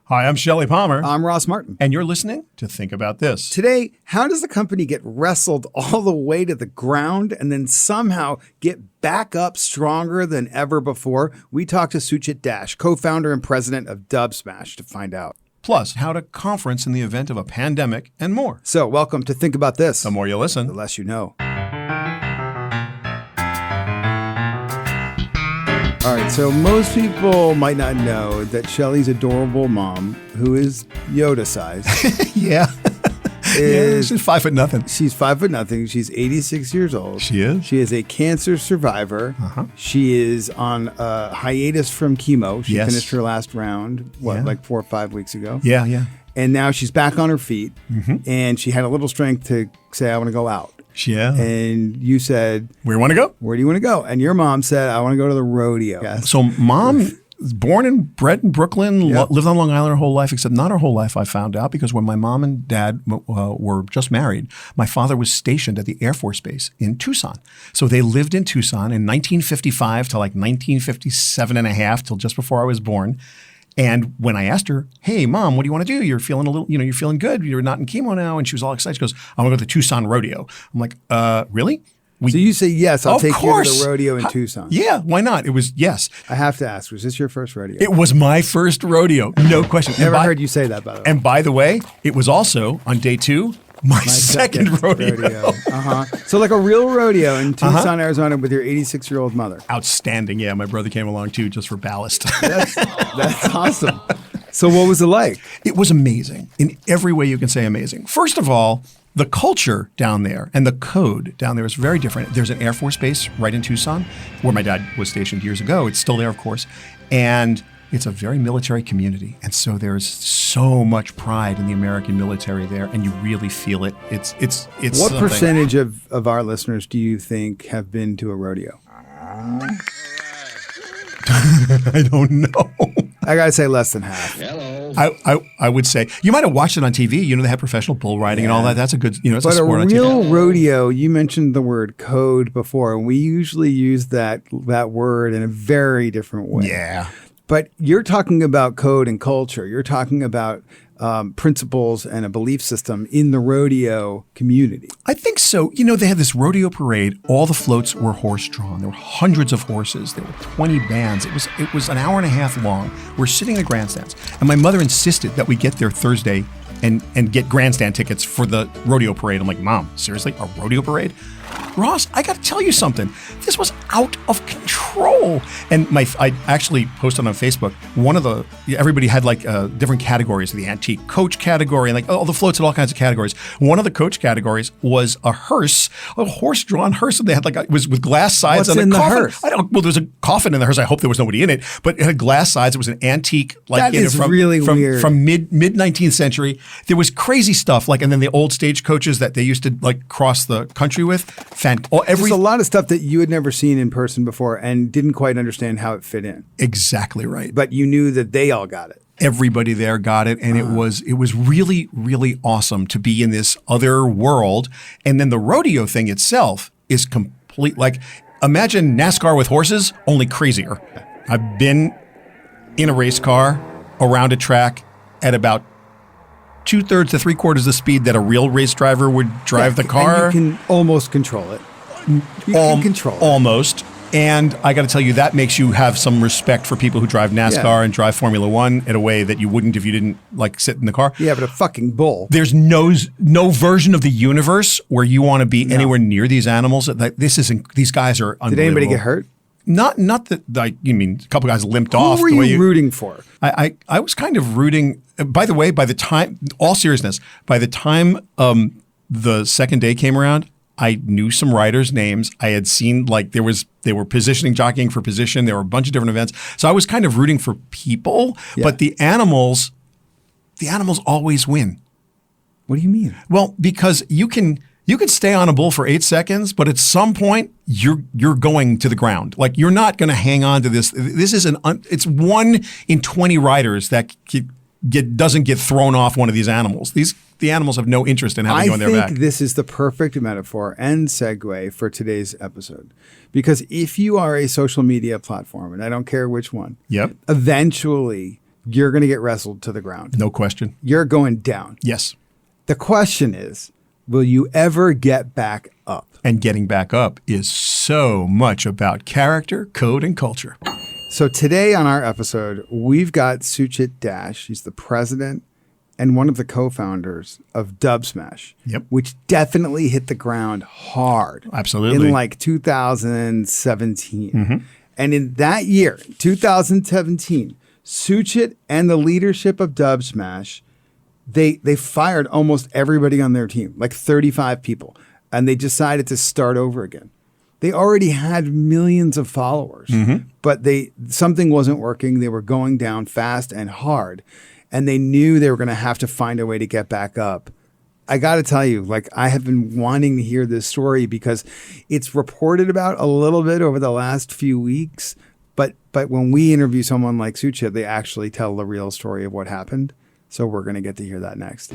Hi, I'm Shelly Palmer. I'm Ross Martin. And you're listening to Think About This. Today, how does a company get wrestled all the way to the ground and then somehow get back up stronger than ever before? We talked to Suchit Dash, co-founder and president of Dubsmash, to find out. Plus, how to conference in the event of a pandemic and more. So, welcome to Think About This. The more you listen, the less you know. All right, so most people might not know that Shelly's adorable mom, who is Yoda-sized, yeah, she's 5'0". She's 5'0". She's 86 years old. She is. She is a cancer survivor. She is on a hiatus from chemo. She finished her last round, like 4 or 5 weeks ago? Yeah. And now she's back on her feet, and she had a little strength to say, I want to go out. Yeah. And you said, where do you want to go? Where do you want to go? And your mom said, I want to go to the rodeo. Yes. So mom was born and bred in Brooklyn, lived on Long Island her whole life, except not her whole life, I found out, because when my mom and dad were just married, my father was stationed at the Air Force Base in Tucson. So they lived in Tucson in 1955 to like 1957 and a half, till just before I was born. And when I asked her, hey, Mom, what do you want to do? You're feeling you're feeling good. You're not in chemo now. And she was all excited. She goes, I want to go to the Tucson Rodeo. I'm like, really? So you say, yes, I'll take you to the rodeo in Tucson. Yeah, why not? It was, yes. I have to ask, was this your first rodeo? It was my first rodeo. No question. Never heard you say that, by the way. And by the way, it was also, on day 2, my second rodeo. So like a real rodeo in Tucson, Arizona with your 86-year-old mother. Outstanding. Yeah, my brother came along too, just for ballast. That's awesome. So what was it like? It was amazing. In every way you can say amazing. First of all, the culture down there and the code down there is very different. There's an Air Force base right in Tucson where my dad was stationed years ago. It's still there, of course. And it's a very military community. And so there's so much pride in the American military there, and you really feel it. It's What something. Percentage of our listeners do you think have been to a rodeo? I don't know. I got to say less than half. Hello. I would say you might have watched it on TV. You know, they have professional bull riding and all that. That's a good, it's a sport on TV. But a real rodeo, you mentioned the word code before, and we usually use that word in a very different way. Yeah. But you're talking about code and culture. You're talking about principles and a belief system in the rodeo community. I think so. They had this rodeo parade. All the floats were horse-drawn. There were hundreds of horses. There were 20 bands. It was an hour and a half long. We're sitting in the grandstands. And my mother insisted that we get there Thursday and get grandstand tickets for the rodeo parade. I'm like, Mom, seriously? A rodeo parade? Ross, I got to tell you something. This was out of control. And I actually posted on Facebook, everybody had different categories, the antique coach category, and all the floats had all kinds of categories. One of the coach categories was a horse-drawn hearse. And they had it was with glass sides. What's and in the coffin. hearse? Well, there was a coffin in the hearse. I hope there was nobody in it, but it had glass sides. It was an antique, that is really weird. From mid 19th century. There was crazy stuff, and then the old stage coaches that they used to cross the country with. There's a lot of stuff that you had never seen in person before and didn't quite understand how it fit in. Exactly right. But you knew that they all got it. Everybody there got it, and it was really, really awesome to be in this other world. And then the rodeo thing itself is complete. Imagine NASCAR with horses, only crazier. I've been in a race car around a track at about 2/3 to 3/4 the speed that a real race driver would drive the car. And you can almost control it. You can control it. Almost. And I got to tell you, that makes you have some respect for people who drive NASCAR and drive Formula One in a way that you wouldn't if you didn't sit in the car. Yeah, but a fucking bull. There's no version of the universe where you want to be anywhere near these animals. These guys are unbelievable. Did anybody get hurt? Not that you mean a couple guys limped off. Who were you rooting for? I was kind of rooting. By the way, all seriousness, by the time the second day came around, I knew some riders' names. I had seen they were jockeying for position. There were a bunch of different events. So I was kind of rooting for people, but the animals always win. What do you mean? Well, because you can stay on a bull for 8 seconds, but at some point you're going to the ground. You're not going to hang on to this. This is it's 1 in 20 riders that doesn't get thrown off one of these animals. The animals have no interest in having you on their back. I think this is the perfect metaphor and segue for today's episode. Because if you are a social media platform, and I don't care which one, yep, eventually you're going to get wrestled to the ground. No question. You're going down. Yes. The question is, will you ever get back up? And getting back up is so much about character, code, and culture. So today on our episode, we've got Suchit Dash. He's the president and one of the co-founders of Dubsmash, which definitely hit the ground hard. Absolutely. In like 2017. And in that year, 2017, Suchit and the leadership of Dubsmash, they fired almost everybody on their team, like 35 people, and they decided to start over again. They already had millions of followers, but something wasn't working. They were going down fast and hard, and they knew they were going to have to find a way to get back up. I got to tell you, like, I have been wanting to hear this story because it's reported about a little bit over the last few weeks, but when we interview someone like Suchit, they actually tell the real story of what happened. So we're going to get to hear that next.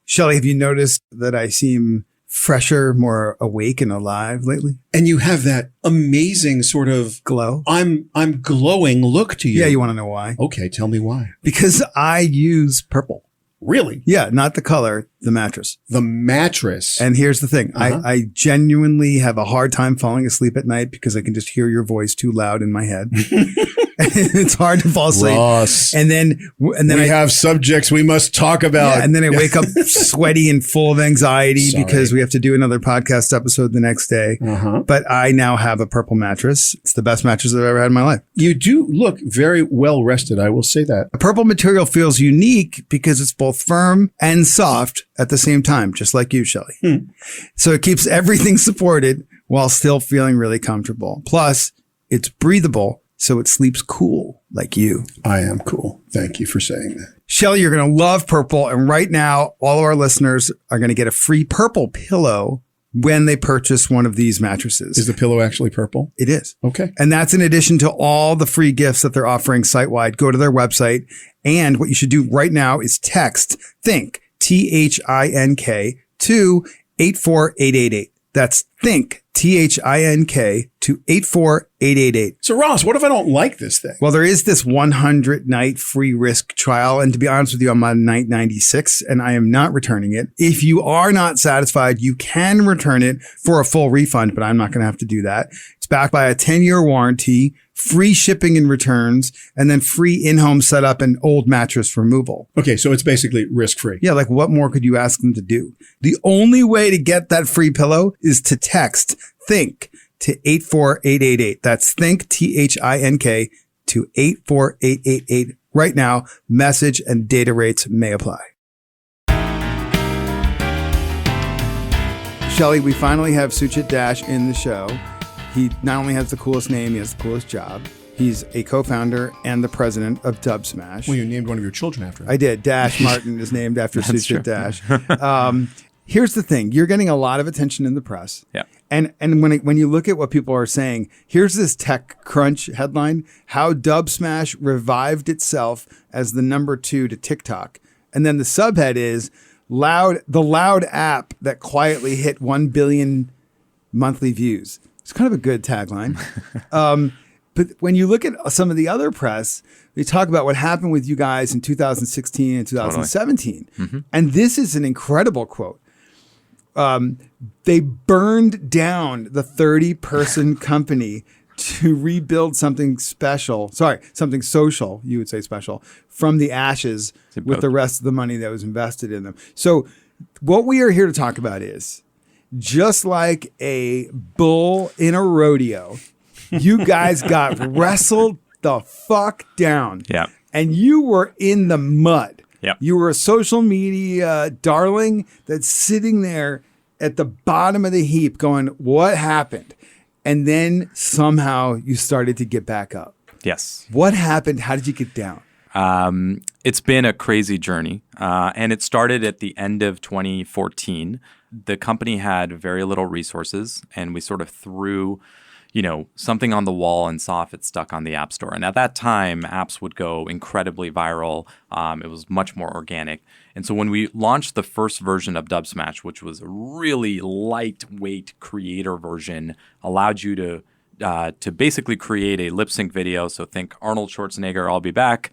Shelly, have you noticed that I seem fresher, more awake and alive lately? And you have that amazing sort of glow. I'm glowing look to you. Yeah, you want to know why? Okay, tell me why. Because I use purple. Really? Yeah, not the color, the mattress. The mattress. And here's the thing. I genuinely have a hard time falling asleep at night because I can just hear your voice too loud in my head. It's hard to fall asleep. Ross, and then we have subjects we must talk about. Yeah, and then I wake up sweaty and full of anxiety because we have to do another podcast episode the next day. But I now have a purple mattress. It's the best mattress I've ever had in my life. You do look very well rested. I will say that. A purple material feels unique because it's both firm and soft at the same time, just like you, Shelly. So it keeps everything supported while still feeling really comfortable. Plus, it's breathable, so it sleeps cool like you. I am cool. Thank you for saying that. Shelly, you're going to love purple. And right now, all of our listeners are going to get a free purple pillow when they purchase one of these mattresses. Is the pillow actually purple? It is. Okay. And that's in addition to all the free gifts that they're offering site-wide. Go to their website. And what you should do right now is text THINK, THINK, to 84888. That's THINK, THINK, to 84888. So Ross, what if I don't like this thing? Well, there is this 100-night free risk trial. And to be honest with you, I'm on night 96 and I am not returning it. If you are not satisfied, you can return it for a full refund, but I'm not going to have to do that. It's backed by a 10-year warranty, free shipping and returns, and then free in-home setup and old mattress removal. Okay, so it's basically risk-free. Yeah, like what more could you ask them to do? The only way to get that free pillow is to text THINK to 84888. That's THINK, THINK, to 84888 right now. Message and data rates may apply. Shelly, we finally have Suchit Dash in the show. He not only has the coolest name, he has the coolest job. He's a co-founder and the president of Dubsmash. Well, you named one of your children after him. I did. Dash Martin is named after Suchit Dash. Here's the thing. You're getting a lot of attention in the press. Yeah. And when you look at what people are saying, here's this TechCrunch headline, how Dubsmash revived itself as the number 2 to TikTok. And then the subhead is the loud app that quietly hit 1 billion monthly views. It's kind of a good tagline. But when you look at some of the other press, they talk about what happened with you guys in 2016 and 2017. Totally. And this is an incredible quote. They burned down the 30-person company to rebuild something something social, you would say special, from the ashes with the rest of the money that was invested in them. So what we are here to talk about is, just like a bull in a rodeo, you guys got wrestled the fuck down. Yeah. And you were in the mud. Yeah. You were a social media darling that's sitting there at the bottom of the heap going, what happened? And then somehow you started to get back up. Yes. What happened? How did you get down? It's been a crazy journey. And it started at the end of 2014. The company had very little resources, and we sort of threw, something on the wall and saw if it stuck on the App Store. And at that time, apps would go incredibly viral. It was much more organic. And so when we launched the first version of Dubsmash, which was a really lightweight creator version, allowed you to to basically create a lip sync video. So think Arnold Schwarzenegger, I'll be back,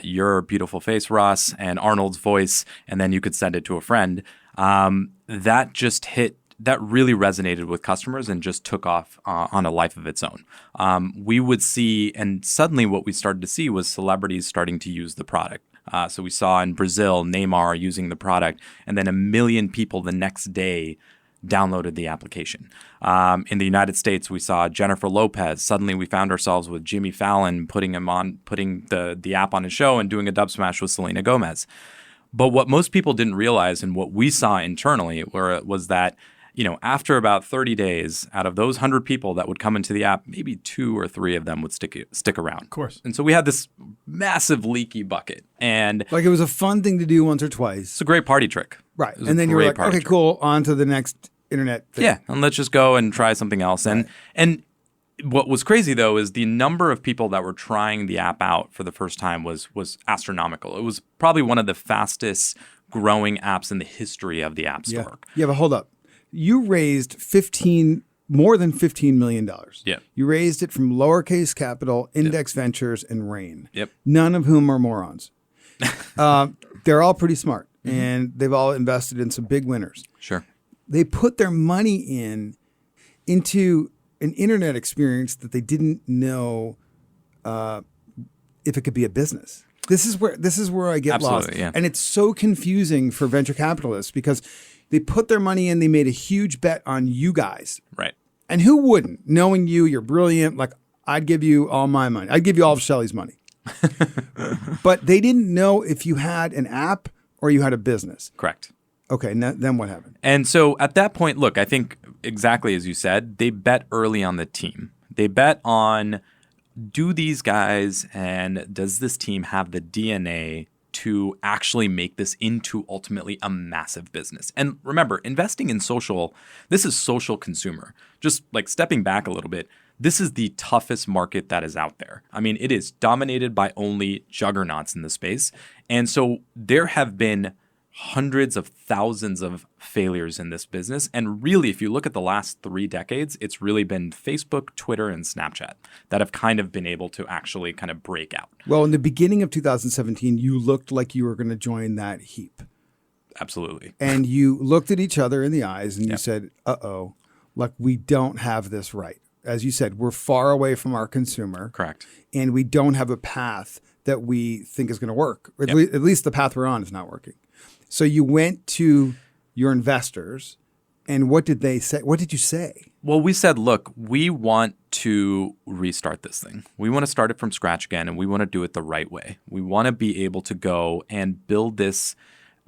your beautiful face, Ross, and Arnold's voice, and then you could send it to a friend. That just hit. That really resonated with customers and just took off on a life of its own. We would see, and suddenly what we started to see was celebrities starting to use the product. So we saw in Brazil, Neymar using the product, and then 1 million people the next day downloaded the application. In the United States, we saw Jennifer Lopez. Suddenly we found ourselves with Jimmy Fallon putting the app on his show and doing a Dubsmash with Selena Gomez. But what most people didn't realize, and what we saw internally, was that after about 30 days, out of those 100 people that would come into the app, maybe 2 or 3 of them would stick around. Of course. And so we had this massive leaky bucket. And Like it was a fun thing to do once or twice. it's a great party trick. Right. It was And a then you were great like, party okay, trick. cool, on to the next internet thing. Yeah, and let's just go and try something else. And what was crazy, though, is the number of people that were trying the app out for the first time was astronomical. It was probably one of the fastest growing apps in the history of the App Store. Yeah, but hold up. You raised more than $15 million. Yeah. You raised it from lowercase capital, Index Ventures, and Rain. Yep. None of whom are morons. They're all pretty smart, and they've all invested in some big winners. Sure. They put their money into an internet experience that they didn't know if it could be a business. This is where I get Absolutely, lost. yeah. And it's so confusing for venture capitalists because they put their money in, they made a huge bet on you guys. Right. And who wouldn't? Knowing you're brilliant. Like, I'd give you all my money. I'd give you all of Shelly's money. But they didn't know if you had an app or you had a business. Correct. Okay, then what happened? And so at that point, look, I think exactly as you said, they bet early on the team. They bet on, do these guys and does this team have the DNA to actually make this into ultimately a massive business? And remember, investing in social, this is social consumer. Just like stepping back a little bit, this is the toughest market that is out there. I mean, it is dominated by only juggernauts in the space. And so there have been hundreds of thousands of failures in this business. And really, if you look at the last 3 decades, it's really been Facebook, Twitter, and Snapchat that have kind of been able to actually kind of break out. Well, in the beginning of 2017, you looked like you were going to join that heap. Absolutely. And you looked at each other in the eyes and you said, uh-oh, like we don't have this right. As you said, we're far away from our consumer. Correct. And we don't have a path that we think is going to work. Or at least the path we're on is not working. So you went to your investors, and what did they say? What did you say? Well, we said, look, we want to restart this thing. We want to start it from scratch again, and we want to do it the right way. We want to be able to go and build this,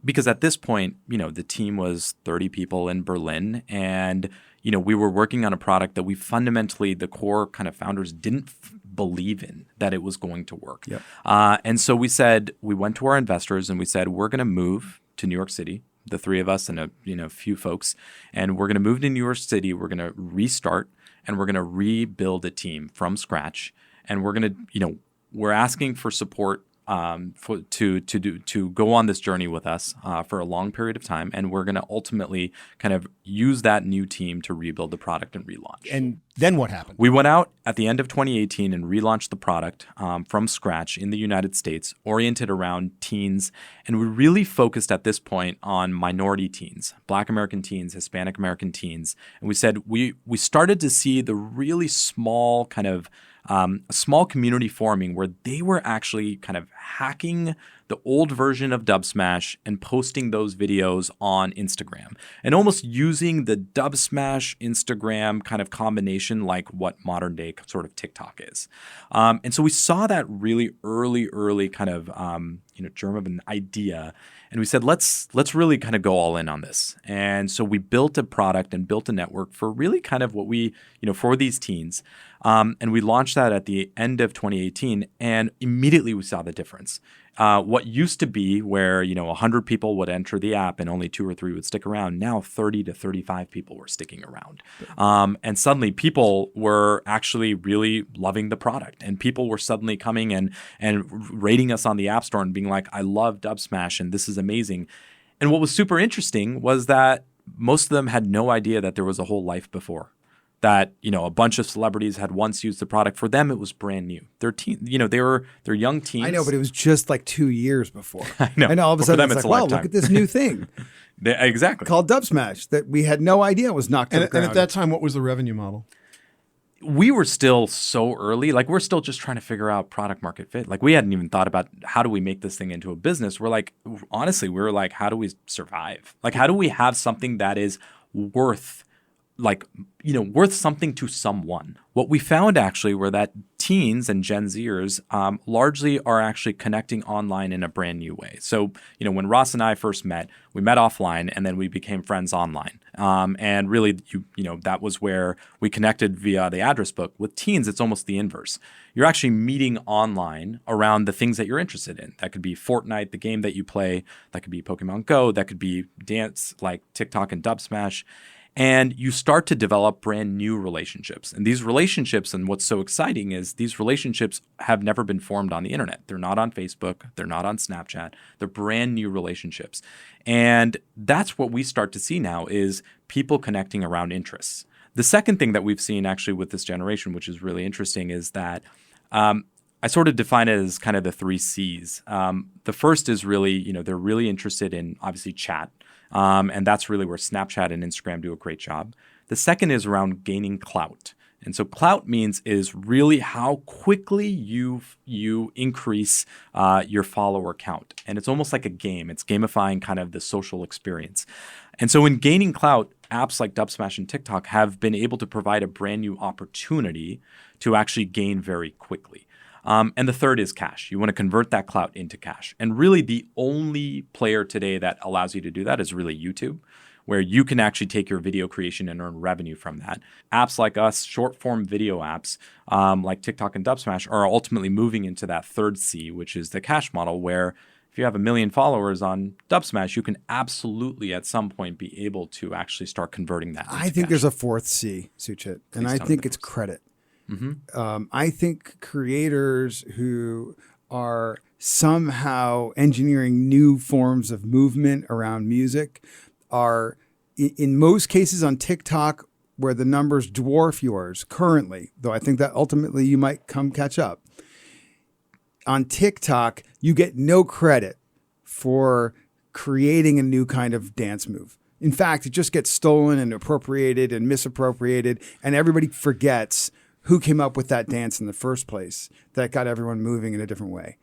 because at this point, the team was 30 people in Berlin, and we were working on a product that we fundamentally, the core kind of founders didn't believe in that it was going to work. Yep. And so we went to our investors and we said, we're going to move to New York City, the 3 of us and a few folks, and we're going to move to New York City. We're going to restart and we're going to rebuild a team from scratch. And we're going to, we're asking for support to go on this journey with us for a long period of time, and we're going to ultimately kind of use that new team to rebuild the product and relaunch. And then what happened? We went out at the end of 2018 and relaunched the product from scratch in the United States, oriented around teens, and we really focused at this point on minority teens, Black American teens, Hispanic American teens, and we said we started to see the really small kind of a small community forming where they were actually kind of hacking the old version of Dubsmash and posting those videos on Instagram and almost using the Dubsmash Instagram kind of combination like what modern day sort of TikTok is. And so we saw that really early kind of germ of an idea. And we said, let's really kind of go all in on this. And so we built a product and built a network for really kind of what we, for these teens. And we launched that at the end of 2018. And immediately we saw the difference. What used to be where, 100 people would enter the app and only 2 or 3 would stick around, now 30 to 35 people were sticking around. And suddenly people were actually really loving the product. And people were suddenly coming and rating us on the App Store and being like, I love Dubsmash and this is amazing. And what was super interesting was that most of them had no idea that there was a whole life before. that, a bunch of celebrities had once used the product. For them, it was brand new. They're they're young teens. I know, but it was just like 2 years before. I know. And all of a But for sudden them, it's it's like, a wow, lifetime. look at this new thing Exactly. called Dubsmash that we had no idea was knocked to the And ground. at that time, what was the revenue model? We were still so early. Like, we're still just trying to figure out product market fit. Like, we hadn't even thought about how do we make this thing into a business. We're like, honestly, we were like, how do we survive? Like, how do we have something that is worth something to someone? What we found actually were that teens and Gen Zers largely are actually connecting online in a brand new way. So, when Ross and I first met, we met offline and then we became friends online. And really, that was where we connected via the address book. With teens, it's almost the inverse. You're actually meeting online around the things that you're interested in. That could be Fortnite, the game that you play. That could be Pokemon Go. That could be dance like TikTok and Dubsmash. And you start to develop brand new relationships. And these relationships, and what's so exciting is these relationships have never been formed on the internet. They're not on Facebook. They're not on Snapchat. They're brand new relationships. And that's what we start to see now is people connecting around interests. The second thing that we've seen actually with this generation, which is really interesting, is that I sort of define it as kind of the 3 C's. The first is really, they're really interested in obviously chat. And that's really where Snapchat and Instagram do a great job. The second is around gaining clout. And so clout is really how quickly you increase your follower count. And it's almost like a game. It's gamifying kind of the social experience. And so in gaining clout, apps like Dubsmash and TikTok have been able to provide a brand new opportunity to actually gain very quickly. And the third is cash. You want to convert that clout into cash. And really the only player today that allows you to do that is really YouTube, where you can actually take your video creation and earn revenue from that. Apps like us, short form video apps like TikTok and Dubsmash are ultimately moving into that third C, which is the cash model, where if you have 1 million followers on Dubsmash, you can absolutely at some point be able to actually start converting that into I think cash. there's a fourth C, Suchit, and I think it's credit. I think creators who are somehow engineering new forms of movement around music are, in most cases on TikTok, where the numbers dwarf yours currently, though I think that ultimately you might come catch up. On TikTok, you get no credit for creating a new kind of dance move. In fact, it just gets stolen and appropriated and misappropriated, and everybody forgets who came up with that dance in the first place that got everyone moving in a different way.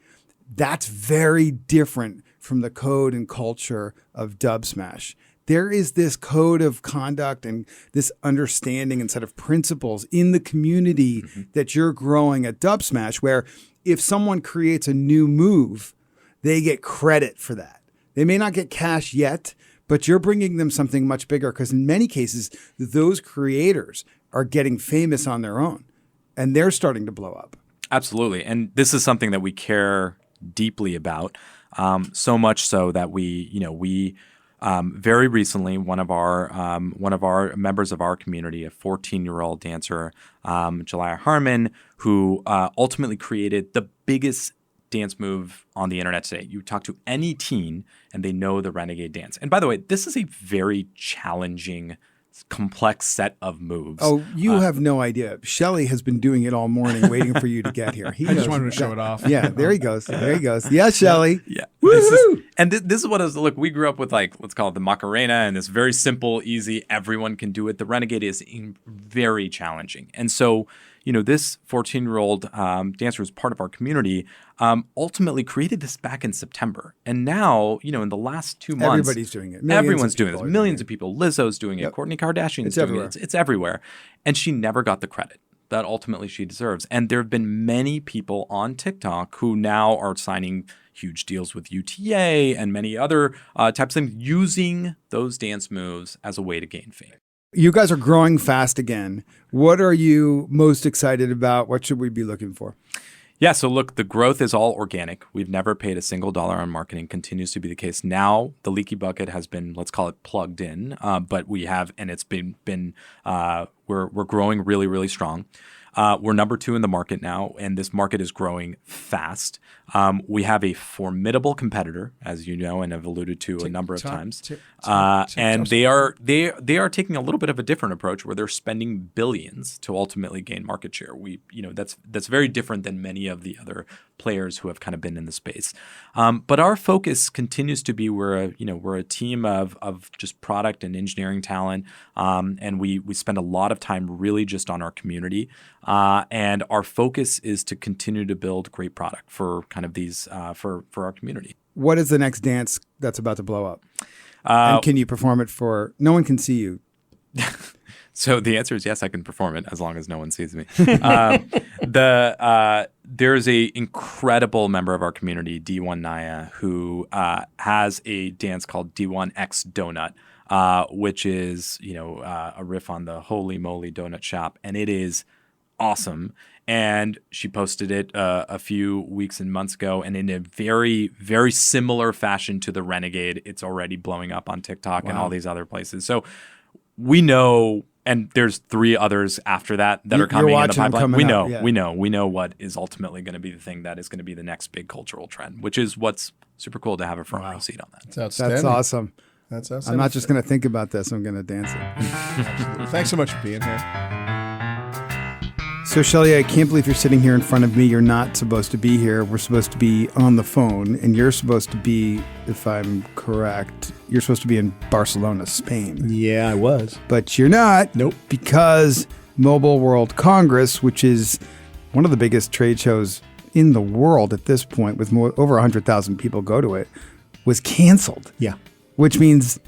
That's very different from the code and culture of Dubsmash. There is this code of conduct and this understanding and set of principles in the community that you're growing at Dubsmash, where if someone creates a new move, they get credit for that. They may not get cash yet, but you're bringing them something much bigger, because in many cases, those creators are getting famous on their own. And they're starting to blow up. Absolutely. And this is something that we care deeply about, so much so that we very recently, one of our members of our community, a 14-year-old dancer, Jalaya Harmon, who ultimately created the biggest dance move on the internet today. You talk to any teen and they know the Renegade Dance. And by the way, this is a very challenging, complex set of moves. Oh, you have no idea. Shelly has been doing it all morning waiting for you to get here. I just wanted to show it off. Yeah, there he goes. There he goes. Yeah, Shelly. Yeah. Woohoo! This is what is, look, we grew up with, like, let's call it the Macarena, and it's very simple, easy, everyone can do it. The Renegade is very challenging. And so, this 14-year-old dancer who's part of our community ultimately created this back in September. And now, in the last 2 months, Everybody's doing it. Everyone's doing this. Millions of people. Lizzo's doing it. Kourtney Kardashian's doing everywhere. it. It's everywhere. And she never got the credit that ultimately she deserves. And there have been many people on TikTok who now are signing huge deals with UTA and many other types of things, using those dance moves as a way to gain fame. You guys are growing fast again. What are you most excited about? What should we be looking for? Yeah, so look, the growth is all organic. We've never paid a single dollar on marketing, continues to be the case. Now the leaky bucket has been, let's call it, plugged in, but we have, and it's been we're growing really, really strong. We're number 2 in the market now, and this market is growing fast. We have a formidable competitor, as you know, and have alluded to a number of times. And they are taking a little bit of a different approach where they're spending billions to ultimately gain market share. That's very different than many of the other players who have kind of been in the space. But our focus continues to be we're a team of just product and engineering talent, and we spend a lot of time really just on our community. And our focus is to continue to build great product for kind of these for our community. What is the next dance that's about to blow up? And can you perform it for? No one can see you. So the answer is yes, I can perform it as long as no one sees me. There's a incredible member of our community, D1 Naya, who has a dance called D1X Donut, which is a riff on the Holy Moly Donut Shop, and it is awesome. And she posted it a few weeks and months ago, and in a very, very similar fashion to the Renegade, it's already blowing up on TikTok and all these other places. So we know, and there's 3 others after that are coming in the pipeline. We know what is ultimately going to be the thing that is going to be the next big cultural trend, which is what's super cool to have a front row seat on that. That's outstanding. That's awesome. That's awesome. I'm not just going to think about this. I'm going to dance it. Absolutely. Thanks so much for being here. So, Shelly, I can't believe you're sitting here in front of me. You're not supposed to be here. We're supposed to be on the phone, and you're supposed to be, if I'm correct, you're supposed to be in Barcelona, Spain. Yeah, I was. But you're not. Nope. Because Mobile World Congress, which is one of the biggest trade shows in the world at this point, with over 100,000 people go to it, was canceled. Yeah. Which means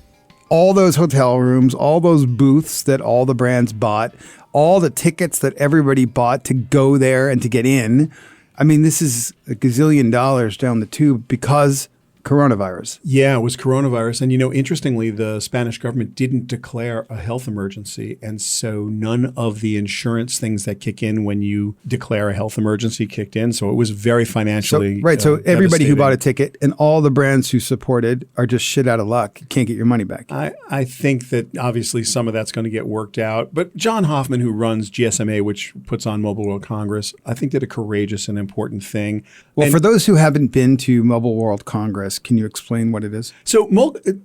all those hotel rooms, all those booths that all the brands bought, all the tickets that everybody bought to go there and to get in. I mean, this is a gazillion dollars down the tube because coronavirus. Yeah, it was coronavirus. And, interestingly, the Spanish government didn't declare a health emergency. And so none of the insurance things that kick in when you declare a health emergency kicked in. So it was very financially So everybody who devastating. bought a ticket and all the brands who supported are just shit out of luck. You can't get your money back. I think that obviously some of that's going to get worked out. But John Hoffman, who runs GSMA, which puts on Mobile World Congress, I think did a courageous and important thing. Well, And for those who haven't been to Mobile World Congress, can you explain what it is? So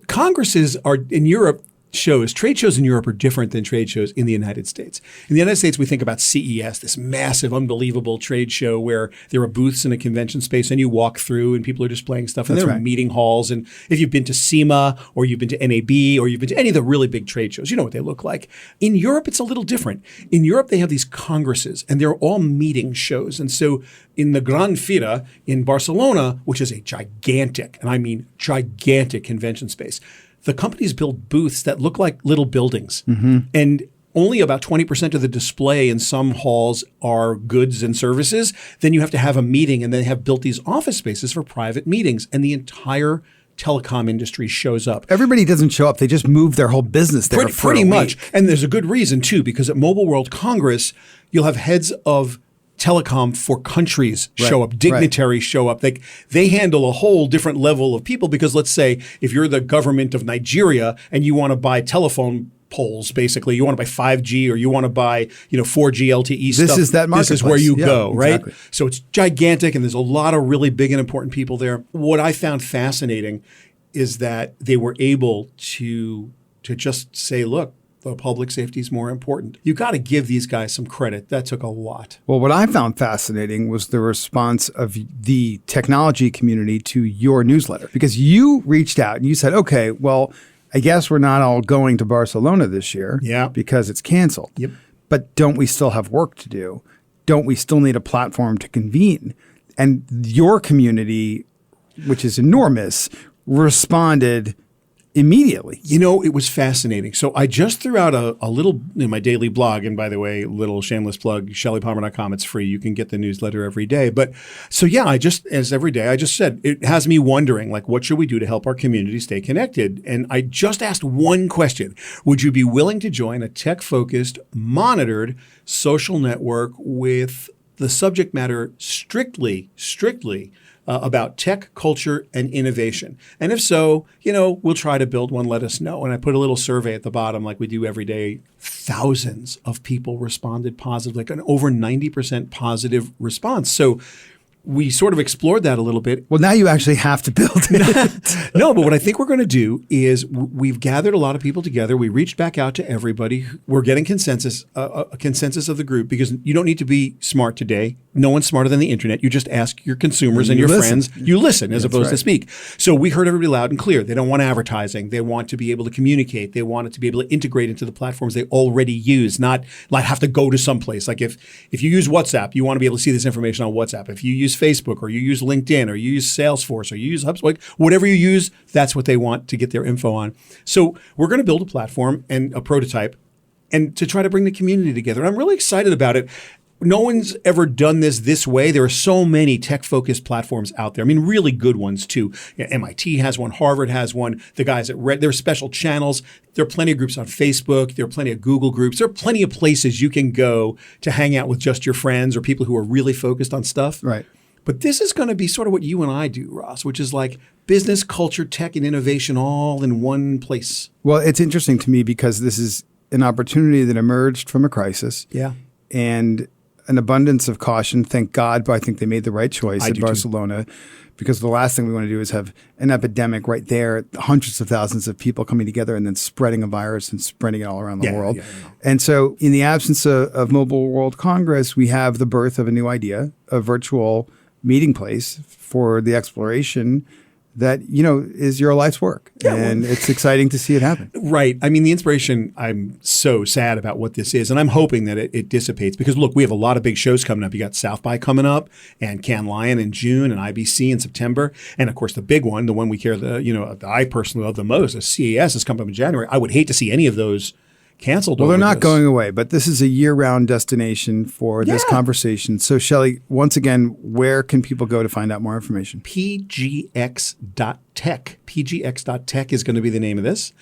congresses are in Europe. Trade shows in Europe are different than trade shows in the United States. In the United States, we think about CES, this massive, unbelievable trade show where there are booths in a convention space and you walk through and people are displaying stuff. And That's there are right. meeting halls. And if you've been to SEMA or you've been to NAB or you've been to any of the really big trade shows, you know what they look like. In Europe, it's a little different. In Europe, they have these congresses and they're all meeting shows. And so in the Gran Fira in Barcelona, which is a gigantic, and I mean gigantic convention space, the companies build booths that look like little buildings. Mm-hmm. And only about 20% of the display in some halls are goods and services. Then you have to have a meeting, and they have built these office spaces for private meetings. And the entire telecom industry shows up. Everybody doesn't show up. They just move their whole business there for Pretty a much. week. And there's a good reason, too, because at Mobile World Congress, you'll have heads of telecom for countries show up, dignitaries show up. They handle a whole different level of people because let's say if you're the government of Nigeria and you want to buy telephone poles, basically, you want to buy 5G or you want to buy 4G LTE stuff. This is that marketplace. This is where you go, right? Exactly. So it's gigantic and there's a lot of really big and important people there. What I found fascinating is that they were able to just say, look, the public safety is more important. You got to give these guys some credit. That took a lot. Well, what I found fascinating was the response of the technology community to your newsletter, because you reached out and you said, okay, well, I guess we're not all going to Barcelona this year because it's canceled. Yep. But don't we still have work to do? Don't we still need a platform to convene? And your community, which is enormous, responded immediately. It was fascinating. So I just threw out a little in my daily blog, and by the way, little shameless plug, ShellyPalmer.com. It's free. You can get the newsletter every day. But so yeah, I just said, it has me wondering, like, what should we do to help our community stay connected? And I just asked one question. Would you be willing to join a tech-focused, monitored social network with the subject matter strictly about tech, culture, and innovation? And if so, we'll try to build one. Let us know. And I put a little survey at the bottom like we do every day. Thousands of people responded positively, like an over 90% positive response. So we sort of explored that a little bit. Well, now you actually have to build it. No, but what I think we're going to do is we've gathered a lot of people together. We reached back out to everybody. We're getting consensus, a consensus of the group, because you don't need to be smart today. No one's smarter than the internet. You just ask your consumers and your friends. You listen as opposed to speak. So we heard everybody loud and clear. They don't want advertising. They want to be able to communicate. They want it to be able to integrate into the platforms they already use, not like have to go to someplace. Like if you use WhatsApp, you want to be able to see this information on WhatsApp. If you use Facebook, or you use LinkedIn, or you use Salesforce, or you use HubSpot, whatever you use, that's what they want to get their info on. So we're going to build a platform and a prototype and to try to bring the community together. And I'm really excited about it. No one's ever done this way. There are so many tech-focused platforms out there. I mean, really good ones too. MIT has one. Harvard has one. The guys at there are special channels. There are plenty of groups on Facebook. There are plenty of Google groups. There are plenty of places you can go to hang out with just your friends or people who are really focused on stuff. Right. But this is going to be sort of what you and I do, Ross, which is like business, culture, tech, and innovation all in one place. Well, it's interesting to me because this is an opportunity that emerged from a crisis. Yeah. And an abundance of caution, thank God, but I think they made the right choice in Barcelona, because the last thing we want to do is have an epidemic right there, hundreds of thousands of people coming together and then spreading a virus and spreading it all around the world. And so in the absence of Mobile World Congress, we have the birth of a new idea, a virtual meeting place for the exploration that, is your life's work. Yeah, and it's exciting to see it happen. Right. I mean, the inspiration, I'm so sad about what this is, and I'm hoping that it dissipates because, look, we have a lot of big shows coming up. You got South by coming up and Cannes Lion in June and IBC in September. And, of course, the big one, the one we care, I personally love the most, is CES is coming up in January. I would hate to see any of those canceled. Well, they're not going away, but this is a year-round destination for this conversation. So, Shelly, once again, where can people go to find out more information? pgx.tech. pgx.tech is going to be the name of this.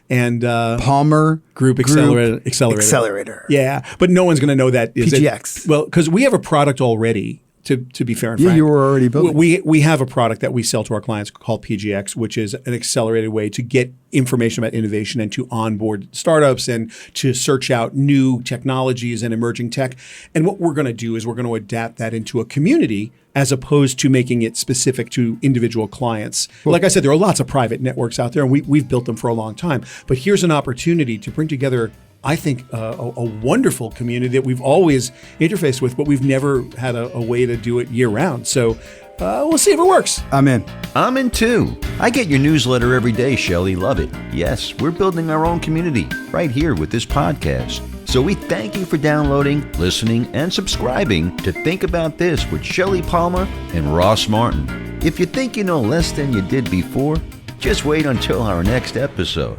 And Palmer Group Accelerator. Yeah, but no one's going to know that. PGX. Well, because we have a product already. To be fair and frank. Yeah, you were already building. We have a product that we sell to our clients called PGX, which is an accelerated way to get information about innovation and to onboard startups and to search out new technologies and emerging tech. And what we're going to do is we're going to adapt that into a community as opposed to making it specific to individual clients. Well, like I said, there are lots of private networks out there, and we've built them for a long time. But here's an opportunity to bring together, I think, a wonderful community that we've always interfaced with, but we've never had a way to do it year round. So we'll see if it works. I'm in. I'm in too. I get your newsletter every day, Shelly. Love it. Yes, we're building our own community right here with this podcast. So we thank you for downloading, listening, and subscribing to Think About This with Shelly Palmer and Ross Martin. If you think you know less than you did before, just wait until our next episode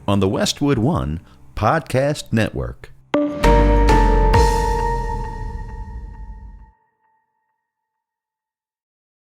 on the Westwood One Podcast Network.